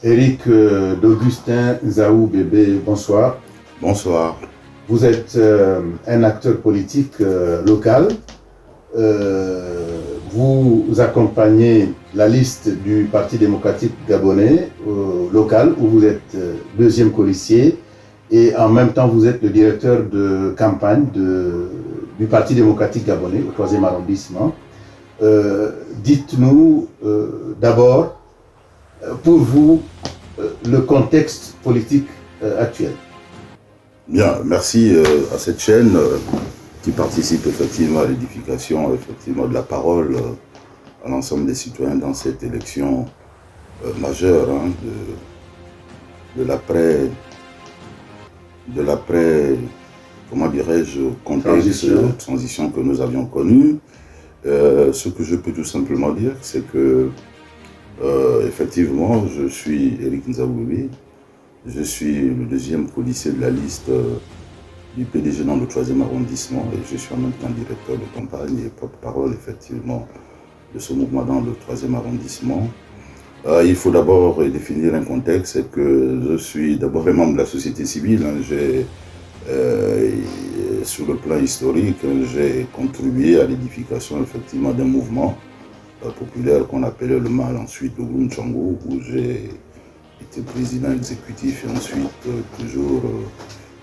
Éric d'Augustin Zaou Bébé, bonsoir. Bonsoir. Vous êtes un acteur politique local. Vous accompagnez la liste du Parti démocratique gabonais local, où vous êtes deuxième colistier, et en même temps vous êtes le directeur de campagne du Parti démocratique gabonais au 3e arrondissement. Dites-nous d'abord, pour vous, le contexte politique actuel. Bien, merci à cette chaîne qui participe effectivement à l'édification effectivement de la parole à l'ensemble des citoyens dans cette élection majeure de l'après, comment dirais-je, contexte transition que nous avions connu. Ce que je peux tout simplement dire, c'est que effectivement, je suis Éric Nzaoubébé. Je suis le deuxième colistier de la liste du PDG dans le 3e arrondissement et je suis en même temps directeur de campagne et porte-parole effectivement de ce mouvement dans le 3e arrondissement. Il faut d'abord définir un contexte, c'est que je suis d'abord un membre de la société civile. Sur le plan historique, j'ai contribué à l'édification effectivement d'un mouvement populaire qu'on appelait le MAL, ensuite le Groupe Tchango, où j'ai été président exécutif et ensuite toujours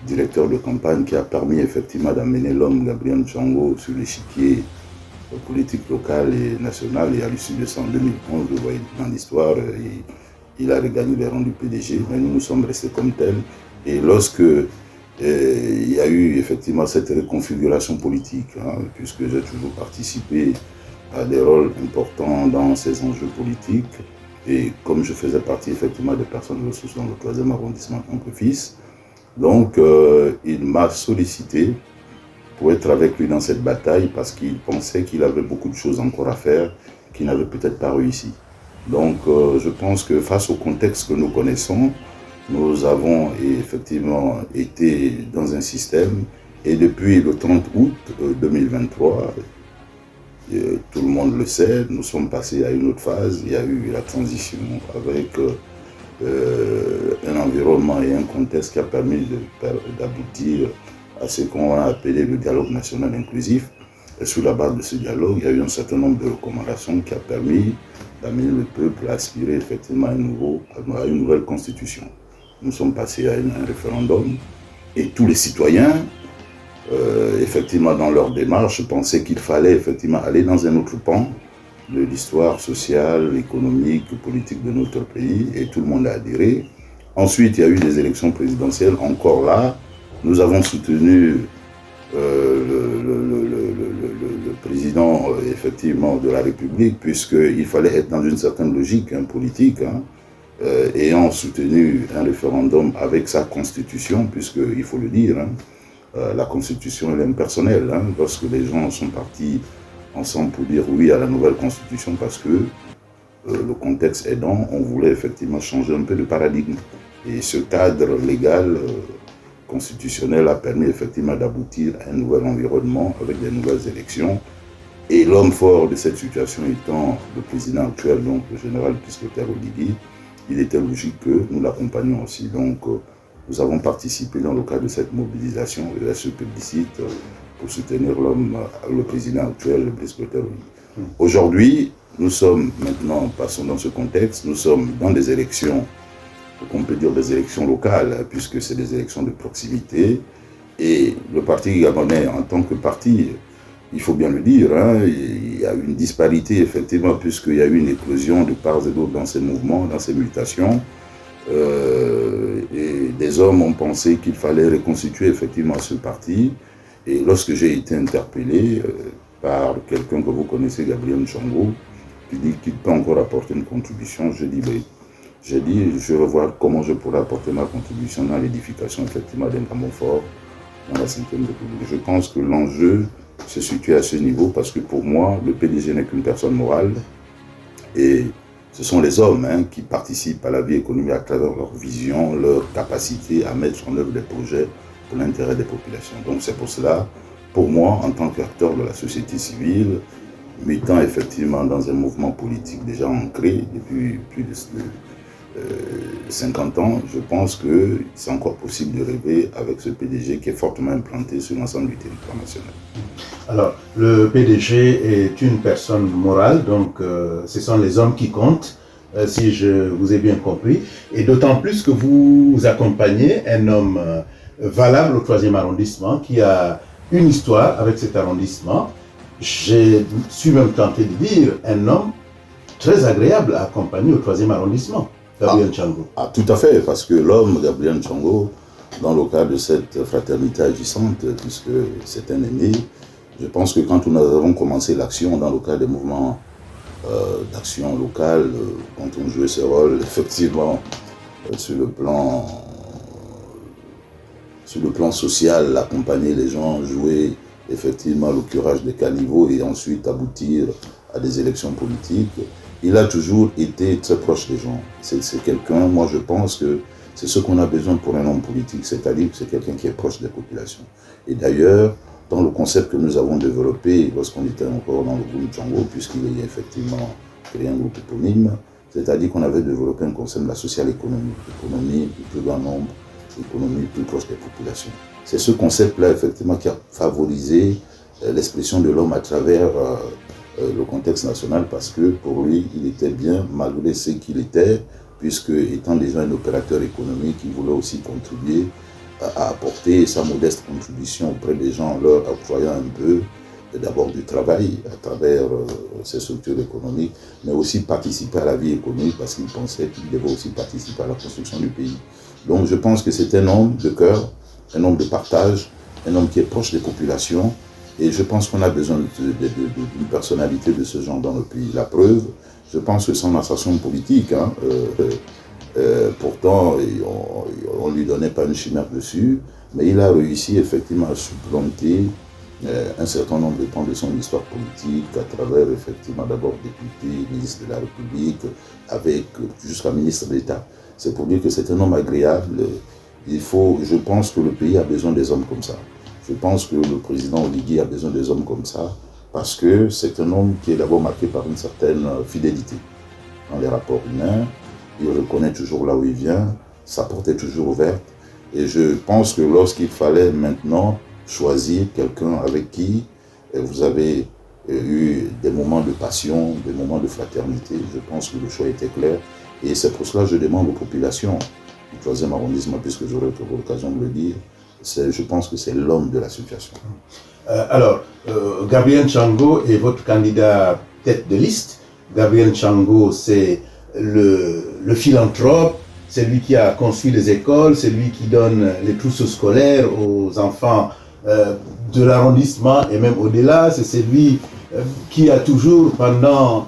directeur de campagne, qui a permis effectivement d'amener l'homme Gabriel Tchango sur l'échiquier politique local et national. Et à l'issue de ça, en 2011, vous voyez dans l'histoire, il a regagné les rangs du PDG, mais nous sommes restés comme tels. Et lorsque il y a eu effectivement cette reconfiguration politique, puisque j'ai toujours participé à des rôles importants dans ces enjeux politiques, et comme je faisais partie effectivement des personnes ressources dans le 3e arrondissement en tant que fils, donc il m'a sollicité pour être avec lui dans cette bataille parce qu'il pensait qu'il avait beaucoup de choses encore à faire qu'il n'avait peut-être pas réussi. Donc je pense que face au contexte que nous connaissons, nous avons effectivement été dans un système et depuis le 30 août 2023, tout le monde le sait, nous sommes passés à une autre phase. Il y a eu la transition avec un environnement et un contexte qui a permis d'aboutir à ce qu'on a appelé le dialogue national inclusif. Et sur la base de ce dialogue, il y a eu un certain nombre de recommandations qui a permis d'amener le peuple à aspirer effectivement à une nouvelle constitution. Nous sommes passés à un référendum et tous les citoyens, effectivement dans leur démarche, pensaient qu'il fallait effectivement aller dans un autre pan de l'histoire sociale, économique, politique de notre pays, et tout le monde a adhéré. Ensuite, il y a eu des élections présidentielles, encore là, nous avons soutenu le président effectivement de la République, puisqu'il fallait être dans une certaine logique politique, ayant soutenu un référendum avec sa constitution, puisqu'il faut le dire, la constitution elle est impersonnelle, lorsque les gens sont partis ensemble pour dire oui à la nouvelle constitution, parce que le contexte aidant, on voulait effectivement changer un peu de paradigme. Et ce cadre légal constitutionnel a permis effectivement d'aboutir à un nouvel environnement avec des nouvelles élections. Et l'homme fort de cette situation étant le président actuel, donc le général Piscotter Oligui, il était logique que nous l'accompagnions aussi. Donc nous avons participé dans le cadre de cette mobilisation et à ce plébiscite pour soutenir le président actuel, Brice Clotaire. Aujourd'hui, nous sommes maintenant, passons dans ce contexte, nous sommes dans des élections, on peut dire des élections locales, puisque c'est des élections de proximité. Et le parti gabonais, en tant que parti, il faut bien le dire, il y a une disparité, effectivement, puisqu'il y a eu une éclosion de part et d'autre dans ces mouvements, dans ces mutations. Et des hommes ont pensé qu'il fallait reconstituer effectivement ce parti. Et lorsque j'ai été interpellé par quelqu'un que vous connaissez, Gabriel Tchango, qui dit qu'il peut encore apporter une contribution, je vais voir comment je pourrais apporter ma contribution dans l'édification effectivement d'un Gabon fort dans la 5e République. Je pense que l'enjeu se situe à ce niveau parce que pour moi, le PDG n'est qu'une personne morale et ce sont les hommes qui participent à la vie économique à travers leur vision, leur capacité à mettre en œuvre des projets pour l'intérêt des populations. Donc c'est pour cela, pour moi, en tant qu'acteur de la société civile, militant effectivement dans un mouvement politique déjà ancré depuis plus 50 ans, je pense que c'est encore possible de rêver avec ce PDG qui est fortement implanté sur l'ensemble du territoire national. Alors, le PDG est une personne morale, donc ce sont les hommes qui comptent, si je vous ai bien compris, et d'autant plus que vous accompagnez un homme valable au 3e arrondissement, qui a une histoire avec cet arrondissement. Je suis même tenté de dire un homme très agréable à accompagner au 3e arrondissement, Gabriel Tchango. Tout à fait, parce que l'homme, Gabriel Tchango, dans le cadre de cette fraternité agissante, puisque c'est un aîné, je pense que quand nous avons commencé l'action dans le cadre des mouvements d'action locale, quand on jouait ce rôle, effectivement, sur le plan social, accompagner les gens, jouer effectivement le curage des caniveaux et ensuite aboutir à des élections politiques, il a toujours été très proche des gens. C'est quelqu'un, moi je pense que c'est ce qu'on a besoin pour un homme politique, c'est-à-dire que c'est quelqu'un qui est proche des populations. Et d'ailleurs, dans le concept que nous avons développé lorsqu'on était encore dans le groupe Tchango, puisqu'il a effectivement créé un groupe éponyme, c'est-à-dire qu'on avait développé un concept de la social économie, économie du plus grand nombre, économie plus proche des populations. C'est ce concept-là, effectivement, qui a favorisé l'expression de l'homme à travers le contexte national, parce que pour lui, il était bien, malgré ce qu'il était, puisque étant déjà un opérateur économique, il voulait aussi contribuer à apporter sa modeste contribution auprès des gens, leur octroyant un peu d'abord du travail à travers ces structures économiques, mais aussi participer à la vie économique parce qu'il pensait qu'il devait aussi participer à la construction du pays. Donc je pense que c'est un homme de cœur, un homme de partage, un homme qui est proche des populations, et je pense qu'on a besoin d'une personnalité de ce genre dans le pays. La preuve, je pense que son ascension politique, pourtant on ne lui donnait pas une chimère dessus, mais il a réussi effectivement à supplanter un certain nombre de temps de son histoire politique à travers effectivement d'abord député, ministre de la République, avec jusqu'à ministre d'État. C'est pour dire que c'est un homme agréable. Je pense que le pays a besoin des hommes comme ça. Je pense que le président Oligui a besoin des hommes comme ça, parce que c'est un homme qui est d'abord marqué par une certaine fidélité dans les rapports humains. Il reconnaît toujours là où il vient, sa porte est toujours ouverte. Et je pense que lorsqu'il fallait maintenant choisir quelqu'un avec qui vous avez eu des moments de passion, des moments de fraternité, je pense que le choix était clair. Et c'est pour cela que je demande aux populations du 3e arrondissement, puisque j'aurai l'occasion de le dire, je pense que c'est l'homme de la situation. Gabriel Tchango est votre candidat tête de liste. Gabriel Tchango, c'est le philanthrope, c'est lui qui a construit les écoles, c'est lui qui donne les trousseaux scolaires aux enfants de l'arrondissement et même au-delà. C'est celui qui a toujours, pendant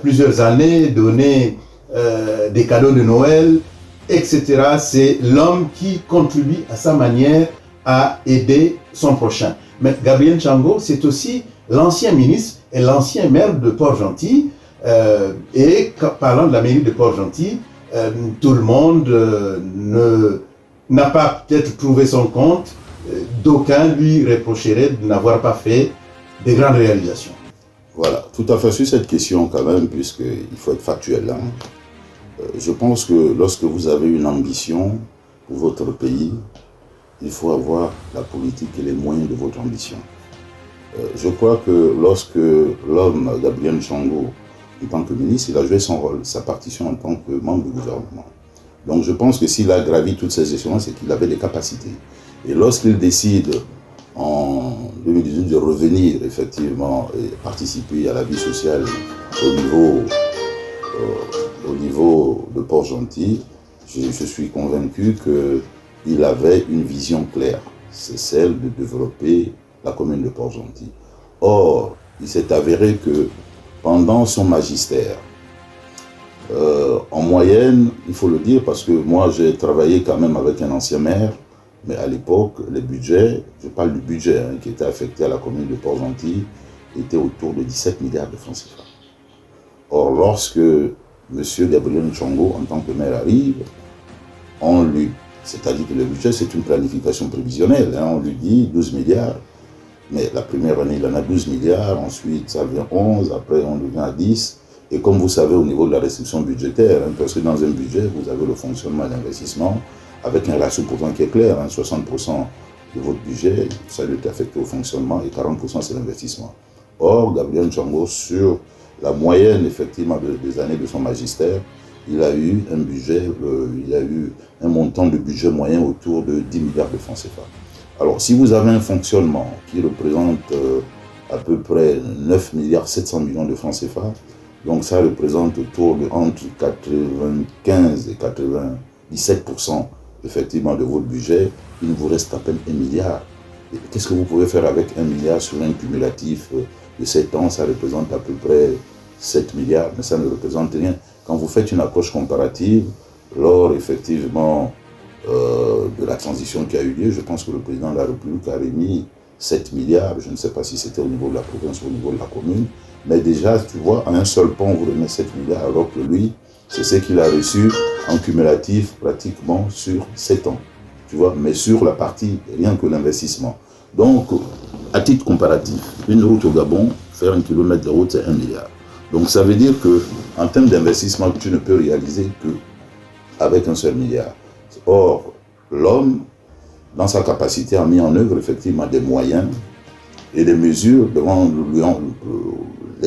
plusieurs années, donné des cadeaux de Noël, etc. C'est l'homme qui contribue à sa manière à aider son prochain. Mais Gabriel Tchango, c'est aussi l'ancien ministre et l'ancien maire de Port-Gentil. Et parlant de la mairie de Port-Gentil, tout le monde n'a pas peut-être trouvé son compte. D'aucuns lui reprocheraient de n'avoir pas fait de grandes réalisations. Voilà, tout à fait sur cette question quand même, puisqu'il faut être factuel. Je pense que lorsque vous avez une ambition pour votre pays, il faut avoir la politique et les moyens de votre ambition. Je crois que lorsque l'homme, Gabriel Tchango, en tant que ministre, il a joué son rôle, sa partition en tant que membre du gouvernement. Donc je pense que s'il a gravi toutes ces échelons, c'est qu'il avait des capacités. Et lorsqu'il décide en 2018 de revenir effectivement et participer à la vie sociale au niveau de Port-Gentil, je suis convaincu qu'il avait une vision claire. C'est celle de développer la commune de Port-Gentil. Or, il s'est avéré que pendant son magistère, en moyenne, il faut le dire, parce que moi j'ai travaillé quand même avec un ancien maire, mais à l'époque, les budgets, je parle du budget qui était affecté à la commune de Port-Gentil, était autour de 17 milliards de francs CFA. Or, lorsque M. Gabriel Tchango, en tant que maire, arrive, c'est-à-dire que le budget, c'est une planification prévisionnelle, on lui dit 12 milliards, mais la première année, il en a 12 milliards, ensuite ça vient 11, après on devient à 10, Et comme vous savez, au niveau de la restriction budgétaire, hein, parce que dans un budget, vous avez le fonctionnement et l'investissement, avec un ratio pourtant qui est clair, hein, 60% de votre budget, ça doit être affecté au fonctionnement et 40% c'est l'investissement. Or, Gabriel Ntchango, sur la moyenne effectivement des années de son magistère, il a eu un budget, il a eu un montant de budget moyen autour de 10 milliards de francs CFA. Alors, si vous avez un fonctionnement qui représente à peu près 9 milliards 700 millions de francs CFA, donc ça représente autour de entre 95 et 97% effectivement de votre budget, il vous reste à peine 1 milliard. Qu'est-ce que vous pouvez faire avec 1 milliard sur un cumulatif de 7 ans? Ça représente à peu près 7 milliards, mais ça ne représente rien. Quand vous faites une approche comparative, lors effectivement de la transition qui a eu lieu, je pense que le président de la République a remis 7 milliards, je ne sais pas si c'était au niveau de la province ou au niveau de la commune, mais déjà, tu vois, à un seul pont, vous remet 7 milliards, alors que lui, c'est ce qu'il a reçu en cumulatif pratiquement sur 7 ans. Tu vois, mais sur la partie, rien que l'investissement. Donc, à titre comparatif, une route au Gabon, faire 1 kilomètre de route, c'est 1 milliard. Donc, ça veut dire qu'en termes d'investissement, tu ne peux réaliser qu'avec un seul milliard. Or, l'homme, dans sa capacité, a mis en œuvre effectivement des moyens et des mesures lui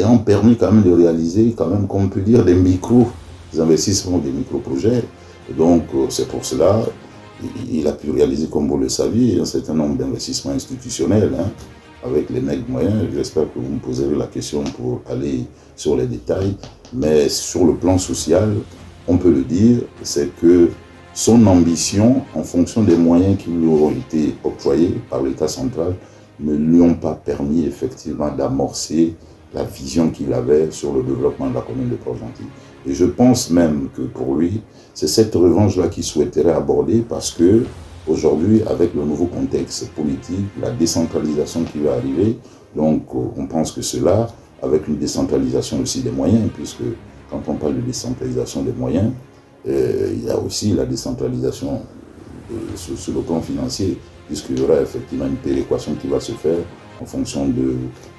ont permis quand même de réaliser, quand même, comme on peut dire, des micro-investissements, des micro-projets. Donc, c'est pour cela il a pu réaliser, comme vous le saviez, un certain nombre d'investissements institutionnels, hein, avec les mecs moyens. J'espère que vous me poserez la question pour aller sur les détails. Mais sur le plan social, on peut le dire, c'est que son ambition, en fonction des moyens qui lui auront été octroyés par l'État central, ne lui ont pas permis effectivement d'amorcer la vision qu'il avait sur le développement de la commune de Port-Gentil. Et je pense même que pour lui, c'est cette revanche-là qu'il souhaiterait aborder parce que aujourd'hui, avec le nouveau contexte politique, la décentralisation qui va arriver, donc on pense que cela, avec une décentralisation aussi des moyens, puisque quand on parle de décentralisation des moyens, il y a aussi la décentralisation sur le plan financier, puisqu'il y aura effectivement une péréquation qui va se faire en fonction de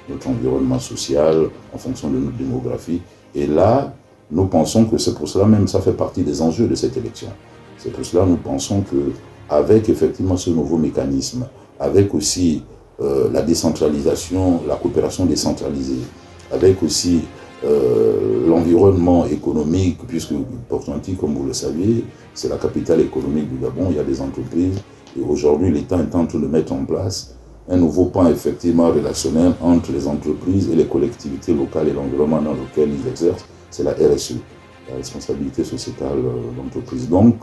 notre environnement social, en fonction de notre démographie. Et là, nous pensons que c'est pour cela même, ça fait partie des enjeux de cette élection. C'est pour cela que nous pensons qu'avec effectivement ce nouveau mécanisme, avec aussi la décentralisation, la coopération décentralisée, avec aussi l'environnement économique, puisque Port-Gentil, comme vous le saviez, c'est la capitale économique du Gabon, il y a des entreprises, et aujourd'hui l'État est en train de mettre en place un nouveau pan effectivement relationnel entre les entreprises et les collectivités locales et l'environnement dans lequel ils exercent, c'est la RSE, la responsabilité sociétale d'entreprise. Donc,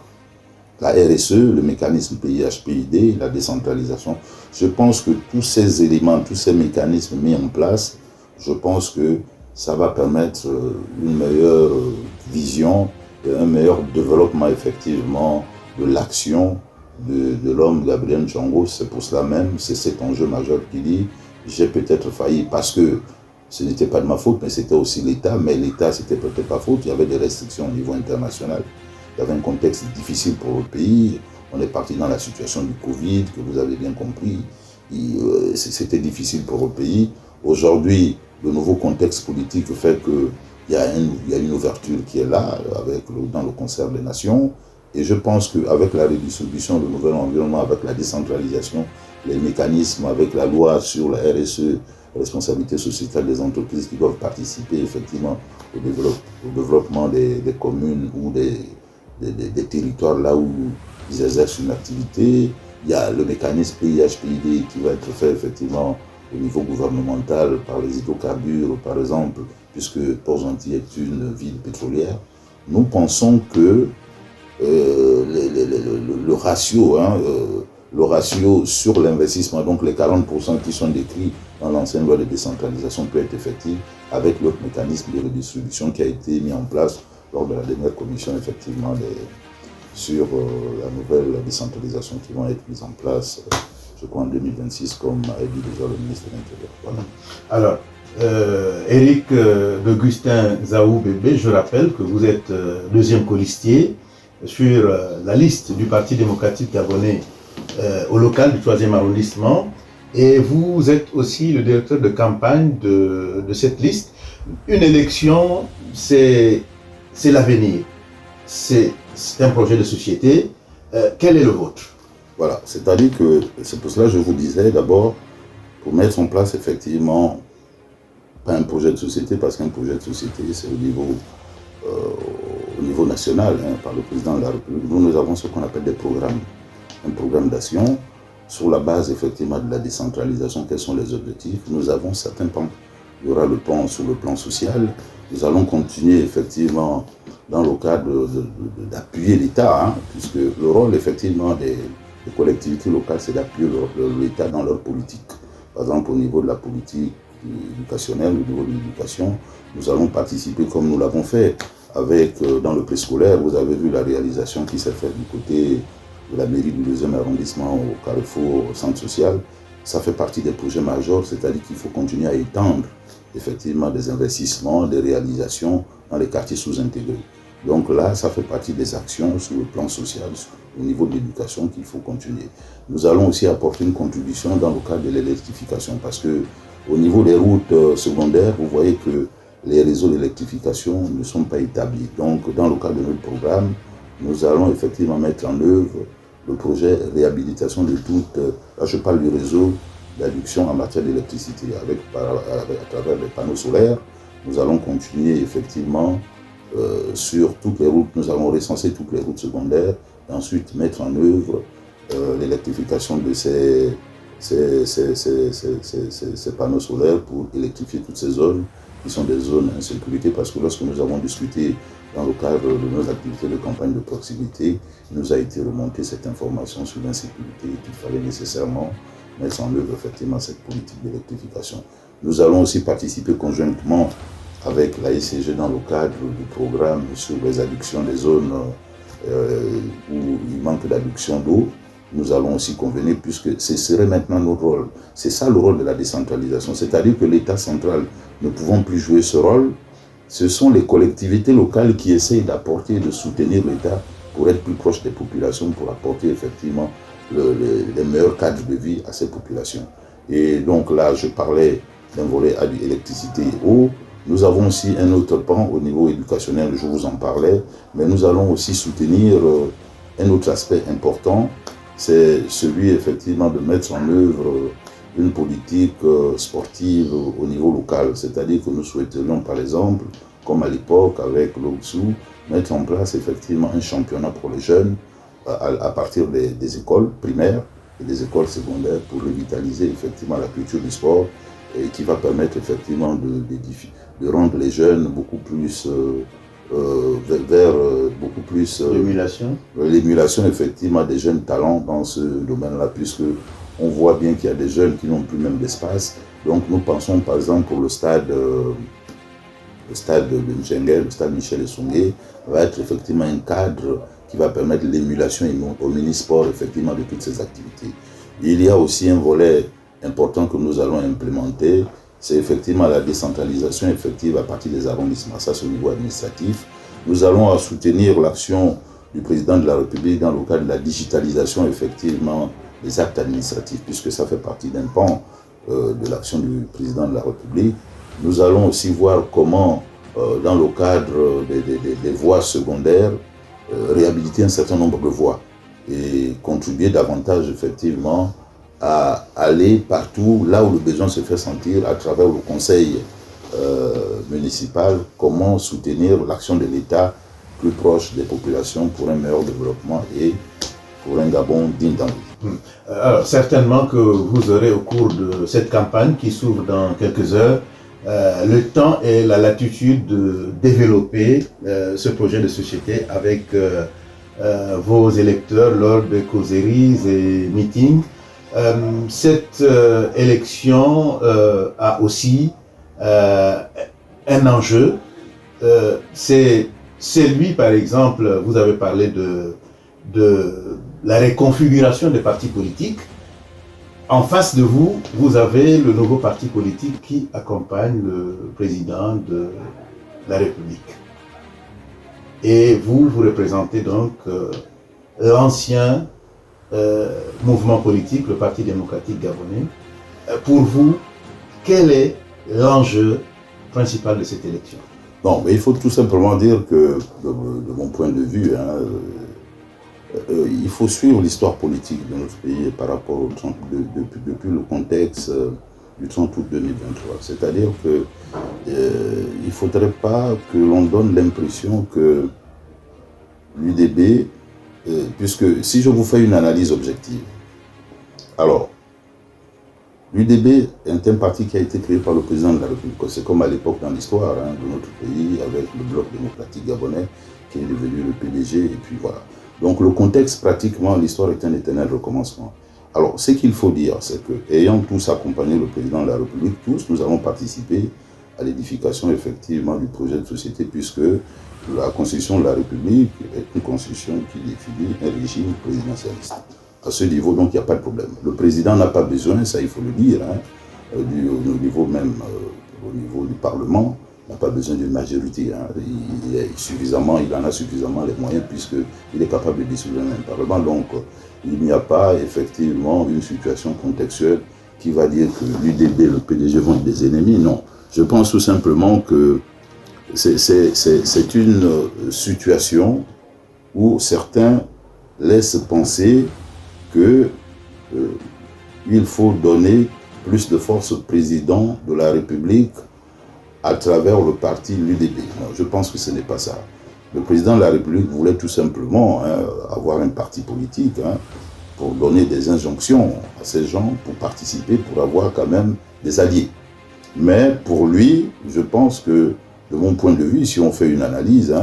la RSE, le mécanisme PIH-PID, la décentralisation, je pense que tous ces éléments, tous ces mécanismes mis en place, je pense que ça va permettre une meilleure vision et un meilleur développement effectivement de l'action de l'homme Gabriel Ntchango. C'est pour cela même, c'est cet enjeu majeur qui dit j'ai peut-être failli parce que ce n'était pas de ma faute, mais c'était aussi l'État. Mais l'État, c'était peut-être pas faute. Il y avait des restrictions au niveau international. Il y avait un contexte difficile pour le pays. On est parti dans la situation du Covid, que vous avez bien compris. C'était difficile pour le pays. Aujourd'hui, le nouveau contexte politique fait qu'il y a une ouverture qui est là, dans le concert des nations. Et je pense qu'avec la redistribution, le nouvel environnement, avec la décentralisation, les mécanismes, avec la loi sur la RSE, responsabilité sociétale des entreprises qui doivent participer effectivement au développement des communes ou des territoires là où ils exercent une activité. Il y a le mécanisme PIH-PID qui va être fait effectivement au niveau gouvernemental par les hydrocarbures, par exemple, puisque Port-Gentil est une ville pétrolière. Nous pensons que le ratio sur l'investissement, donc les 40% qui sont décrits dans l'ancienne loi de décentralisation peut être effectif avec l'autre mécanisme de redistribution qui a été mis en place lors de la dernière commission effectivement sur la nouvelle décentralisation qui vont être mise en place, je crois en 2026, comme a dit déjà le ministre de l'Intérieur. Voilà. Alors, Éric d'Augustin Zaou Bébé, je rappelle que vous êtes deuxième colistier sur la liste du Parti démocratique gabonais au local du 3e arrondissement, et vous êtes aussi le directeur de campagne de cette liste. Une élection, c'est l'avenir. C'est un projet de société. Quel est le vôtre? Voilà, c'est-à-dire que c'est pour cela que je vous disais d'abord, pour mettre en place effectivement, pas un projet de société, parce qu'un projet de société, c'est au niveau national, hein, par le président de la République. Nous avons ce qu'on appelle des programmes, un programme d'action sur la base effectivement de la décentralisation. Quels sont les objectifs? Nous avons certains pans. Il y aura le pan sur le plan social. Nous allons continuer effectivement dans le cadre d'appuyer l'État, hein, puisque le rôle effectivement des collectivités locales, c'est d'appuyer l'État dans leur politique. Par exemple, au niveau de la politique éducationnelle, au niveau de l'éducation, nous allons participer comme nous l'avons fait avec, dans le préscolaire. Vous avez vu la réalisation qui s'est faite du côté de la mairie du 2e arrondissement au Carrefour, au centre social. Ça fait partie des projets majeurs, c'est-à-dire qu'il faut continuer à étendre effectivement des investissements, des réalisations dans les quartiers sous-intégrés. Donc là, ça fait partie des actions sur le plan social, au niveau de l'éducation qu'il faut continuer. Nous allons aussi apporter une contribution dans le cadre de l'électrification parce que au niveau des routes secondaires, vous voyez que les réseaux d'électrification ne sont pas établis. Donc dans le cadre de notre programme, nous allons effectivement mettre en œuvre le projet réhabilitation de toutes, là je parle du réseau d'adduction en matière d'électricité à travers les panneaux solaires. Nous allons continuer effectivement sur toutes les routes, nous allons recenser toutes les routes secondaires et ensuite mettre en œuvre l'électrification de ces panneaux solaires pour électrifier toutes ces zones qui sont des zones d'insécurité, parce que lorsque nous avons discuté dans le cadre de nos activités de campagne de proximité, il nous a été remontée cette information sur l'insécurité et qu'il fallait nécessairement mettre en œuvre effectivement cette politique d'électrification. Nous allons aussi participer conjointement avec la ICG dans le cadre du programme sur les adductions des zones où il manque d'adduction d'eau. Nous allons aussi convenir, puisque ce serait maintenant notre rôle. C'est ça le rôle de la décentralisation, c'est-à-dire que l'État central ne pouvant plus jouer ce rôle, ce sont les collectivités locales qui essayent d'apporter et de soutenir l'État pour être plus proche des populations, pour apporter effectivement les meilleurs cadres de vie à ces populations. Et donc là, je parlais d'un volet à l'électricité et eau. Nous avons aussi un autre pan au niveau éducationnel, je vous en parlais, mais nous allons aussi soutenir un autre aspect important, c'est celui effectivement de mettre en œuvre une politique sportive au niveau local. C'est-à-dire que nous souhaiterions par exemple, comme à l'époque avec l'OXU, mettre en place effectivement un championnat pour les jeunes à partir des écoles primaires et des écoles secondaires pour revitaliser effectivement la culture du sport et qui va permettre effectivement de rendre les jeunes beaucoup plus vers beaucoup plus l'émulation effectivement des jeunes talents dans ce domaine-là, puisque on voit bien qu'il y a des jeunes qui n'ont plus même d'espace. Donc nous pensons par exemple pour le stade de N'Tchengel, le stade Michel Essongué, va être effectivement un cadre qui va permettre l'émulation au mini-sport effectivement de toutes ces activités. Il y a aussi un volet important que nous allons implémenter, c'est effectivement la décentralisation effective à partir des arrondissements. Ça, c'est au niveau administratif. Nous allons soutenir l'action du président de la République dans le cadre de la digitalisation effectivement des actes administratifs, puisque ça fait partie d'un pan de l'action du président de la République. Nous allons aussi voir comment, dans le cadre des voies secondaires, réhabiliter un certain nombre de voies et contribuer davantage effectivement à aller partout là où le besoin se fait sentir à travers le conseil municipal, comment soutenir l'action de l'État plus proche des populations pour un meilleur développement et pour un Gabon digne d'envie. Alors certainement que vous aurez au cours de cette campagne qui s'ouvre dans quelques heures le temps et la latitude de développer ce projet de société avec vos électeurs lors de causeries et meetings. Cette élection a aussi un enjeu. C'est lui, par exemple, vous avez parlé de la reconfiguration des partis politiques. En face de vous, vous avez le nouveau parti politique qui accompagne le président de la République. Et vous représentez donc l'ancien mouvement politique, le Parti démocratique gabonais. Pour vous, quel est l'enjeu principal de cette élection? Non, mais il faut tout simplement dire que, de mon point de vue, il faut suivre l'histoire politique de notre pays par rapport au 30, depuis le contexte du 30 août 2023. C'est-à-dire que il ne faudrait pas que l'on donne l'impression que l'UDB, puisque si je vous fais une analyse objective, alors, l'UDB est un parti qui a été créé par le président de la République. C'est comme à l'époque dans l'histoire de notre pays, avec le bloc démocratique gabonais, qui est devenu le PDG, et puis voilà. Donc le contexte, pratiquement, l'histoire est un éternel recommencement. Alors, ce qu'il faut dire, c'est que, ayant tous accompagné le président de la République, tous, nous avons participé à l'édification, effectivement, du projet de société, puisque la Constitution de la République est une Constitution qui définit un régime présidentialiste. À ce niveau, donc, il n'y a pas de problème. Le président n'a pas besoin, ça il faut le dire, au niveau même, au niveau du Parlement, n'a pas besoin d'une majorité. Il en a suffisamment les moyens puisqu'il est capable de dissoudre un Parlement. Donc, il n'y a pas effectivement une situation contextuelle qui va dire que l'UDB et le PDG vont être des ennemis. Non. Je pense tout simplement que c'est une situation où certains laissent penser qu'il faut donner plus de force au président de la République à travers le parti l'UDB. Je pense que ce n'est pas ça. Le président de la République voulait tout simplement avoir un parti politique pour donner des injonctions à ces gens, pour participer, pour avoir quand même des alliés. Mais pour lui, je pense que, de mon point de vue, si on fait une analyse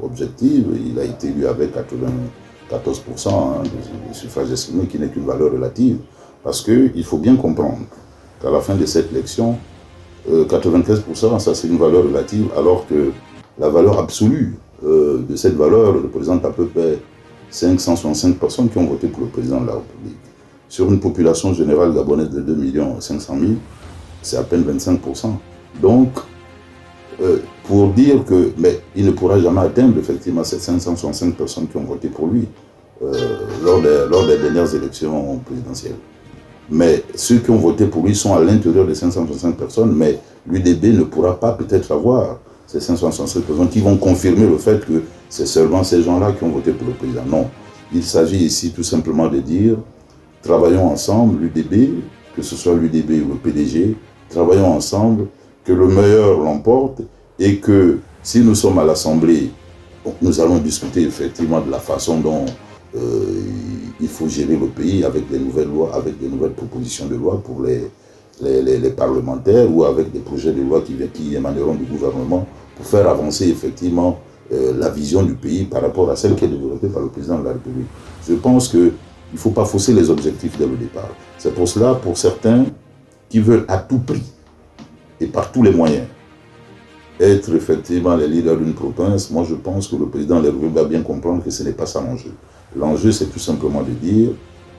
objective, il a été élu avec 94% de suffrages exprimés, qui n'est qu'une valeur relative. Parce qu'il faut bien comprendre qu'à la fin de cette élection, 95%, ça c'est une valeur relative, alors que la valeur absolue de cette valeur représente à peu près 565 personnes qui ont voté pour le président de la République. Sur une population générale gabonaise de 2 500 000, c'est à peine 25%. Donc, pour dire que, mais il ne pourra jamais atteindre effectivement ces 565 personnes qui ont voté pour lui lors des dernières élections présidentielles. Mais ceux qui ont voté pour lui sont à l'intérieur des 565 personnes, mais l'UDB ne pourra pas peut-être avoir ces 565 personnes qui vont confirmer le fait que c'est seulement ces gens-là qui ont voté pour le président. Non, il s'agit ici tout simplement de dire, travaillons ensemble, l'UDB, que ce soit l'UDB ou le PDG, travaillons ensemble, que le meilleur l'emporte et que si nous sommes à l'Assemblée, nous allons discuter effectivement de la façon dont il faut gérer le pays avec des nouvelles lois, avec des nouvelles propositions de loi pour les parlementaires ou avec des projets de loi qui émaneront du gouvernement pour faire avancer effectivement la vision du pays par rapport à celle qui est développée par le président de la République. Je pense qu'il ne faut pas fausser les objectifs dès le départ. C'est pour cela, pour certains qui veulent à tout prix et par tous les moyens être effectivement les leaders d'une province, moi je pense que le président de la République va bien comprendre que ce n'est pas ça l'enjeu. L'enjeu, c'est tout simplement de dire,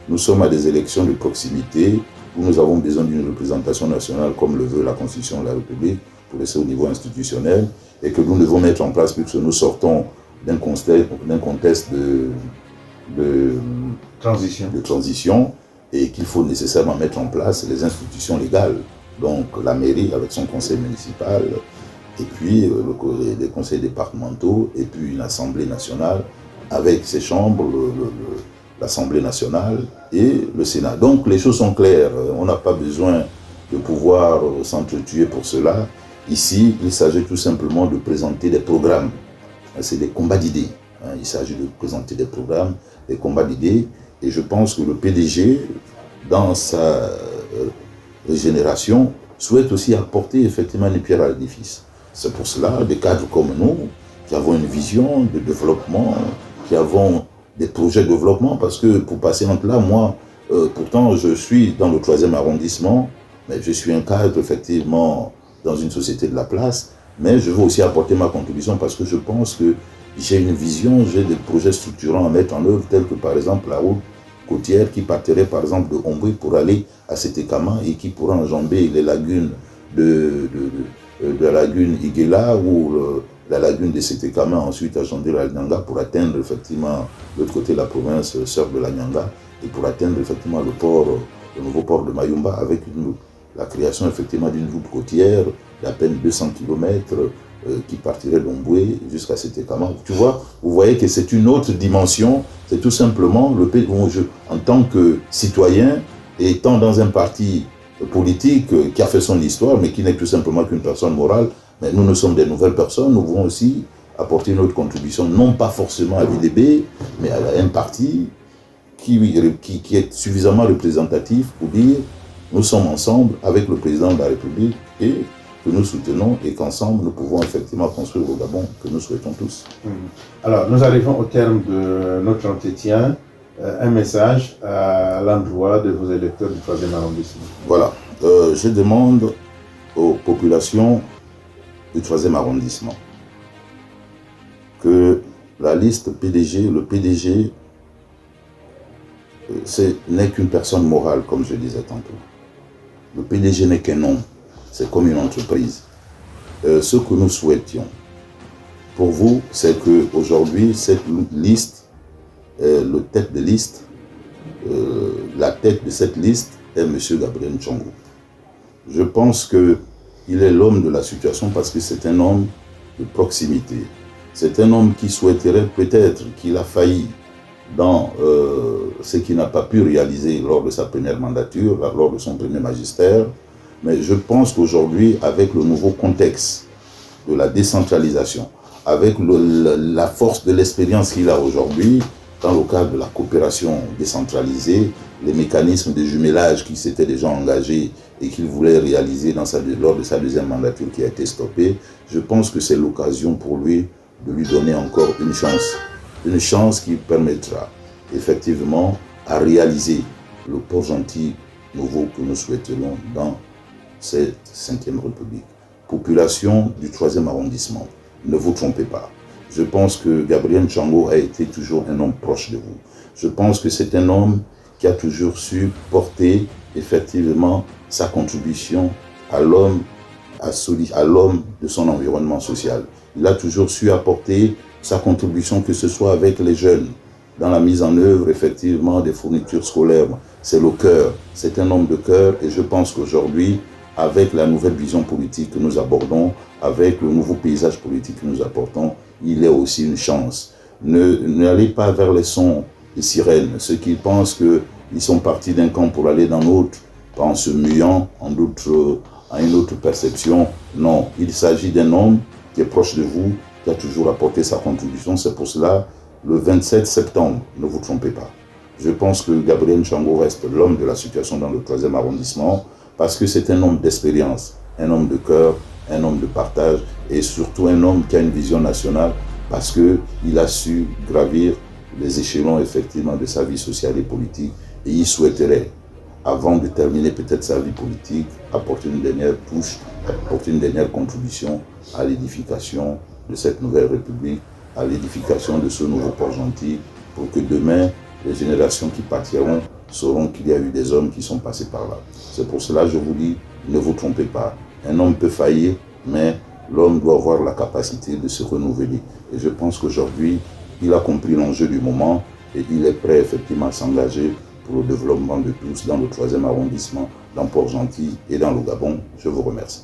nous sommes à des élections de proximité où nous avons besoin d'une représentation nationale comme le veut la Constitution de la République pour laisser au niveau institutionnel et que nous devons mettre en place puisque nous sortons d'un contexte de transition et qu'il faut nécessairement mettre en place les institutions légales. Donc la mairie avec son conseil municipal et puis les conseils départementaux et puis une assemblée nationale avec ses chambres, l'Assemblée nationale et le Sénat. Donc les choses sont claires, on n'a pas besoin de pouvoir s'entretuer pour cela. Ici, il s'agit tout simplement de présenter des programmes. C'est des combats d'idées. Il s'agit de présenter des programmes, des combats d'idées. Et je pense que le PDG, dans sa régénération, souhaite aussi apporter effectivement une pierre à l'édifice. C'est pour cela, des cadres comme nous, qui avons une vision de développement, qui avons des projets de développement, parce que pour passer entre là, moi, pourtant, je suis dans le 3e arrondissement, mais je suis un cadre, effectivement, dans une société de la place, mais je veux aussi apporter ma contribution parce que je pense que j'ai une vision, j'ai des projets structurants à mettre en œuvre, tels que par exemple la route côtière qui partirait par exemple de Omboué pour aller à Sétékama et qui pourra enjamber les lagunes de la lagune Iguela ou la lagune de Sétékama, ensuite à la Nyanga pour atteindre effectivement l'autre côté de la province sœur de la Nyanga et pour atteindre effectivement le nouveau port de Mayumba avec la création effectivement d'une route côtière d'à peine 200 km qui partirait d'Omboué jusqu'à Sétékama. Tu vois, vous voyez que c'est une autre dimension, c'est tout simplement le pays où en tant que citoyen, étant dans un parti politique qui a fait son histoire, mais qui n'est tout simplement qu'une personne morale, mais nous sommes des nouvelles personnes, nous voulons aussi apporter notre contribution, non pas forcément à l'IDB, mais à un parti qui est suffisamment représentatif pour dire nous sommes ensemble avec le président de la République et que nous soutenons et qu'ensemble nous pouvons effectivement construire le Gabon que nous souhaitons tous. Alors nous arrivons au terme de notre entretien. Un message à l'endroit de vos électeurs du 3e arrondissement. Voilà, je demande aux populations du 3e arrondissement que la liste PDG, le PDG, n'est qu'une personne morale, comme je disais tantôt. Le PDG n'est qu'un nom, c'est comme une entreprise. Ce que nous souhaitions pour vous, c'est qu'aujourd'hui, cette liste, le tête de liste, la tête de cette liste est M. Gabriel Nchongo. Je pense qu'il est l'homme de la situation parce que c'est un homme de proximité. C'est un homme qui souhaiterait peut-être qu'il a failli dans ce qu'il n'a pas pu réaliser lors de sa première mandature, lors de son premier magistère. Mais je pense qu'aujourd'hui, avec le nouveau contexte de la décentralisation, avec la force de l'expérience qu'il a aujourd'hui, dans le cadre de la coopération décentralisée, les mécanismes de jumelage qui s'étaient déjà engagés et qu'il voulait réaliser lors de sa deuxième mandature qui a été stoppée, je pense que c'est l'occasion pour lui de lui donner encore une chance qui permettra effectivement à réaliser le Port-Gentil nouveau que nous souhaiterions dans cette 5e République. Population du 3e arrondissement, ne vous trompez pas. Je pense que Gabriel Nchongo a été toujours un homme proche de vous. Je pense que c'est un homme qui a toujours su porter effectivement sa contribution à l'homme de son environnement social. Il a toujours su apporter sa contribution, que ce soit avec les jeunes, dans la mise en œuvre effectivement des fournitures scolaires. C'est le cœur, c'est un homme de cœur et je pense qu'aujourd'hui, avec la nouvelle vision politique que nous abordons, avec le nouveau paysage politique que nous apportons, il est aussi une chance. N'allez pas vers les sons de sirènes, ceux qui pensent qu'ils sont partis d'un camp pour aller dans l'autre, en se muant à une autre perception. Non, il s'agit d'un homme qui est proche de vous, qui a toujours apporté sa contribution. C'est pour cela, le 27 septembre, ne vous trompez pas. Je pense que Gabriel Nchongo reste l'homme de la situation dans le 3e arrondissement, parce que c'est un homme d'expérience, un homme de cœur, un homme de partage et surtout un homme qui a une vision nationale parce qu'il a su gravir les échelons effectivement de sa vie sociale et politique et il souhaiterait, avant de terminer peut-être sa vie politique, apporter une dernière touche, apporter une dernière contribution à l'édification de cette nouvelle République, à l'édification de ce nouveau Port-Gentil pour que demain, les générations qui partiront sauront qu'il y a eu des hommes qui sont passés par là. C'est pour cela que je vous dis, ne vous trompez pas. Un homme peut faillir, mais l'homme doit avoir la capacité de se renouveler. Et je pense qu'aujourd'hui, il a compris l'enjeu du moment et il est prêt effectivement à s'engager pour le développement de tous dans le 3e arrondissement, dans Port-Gentil et dans le Gabon. Je vous remercie.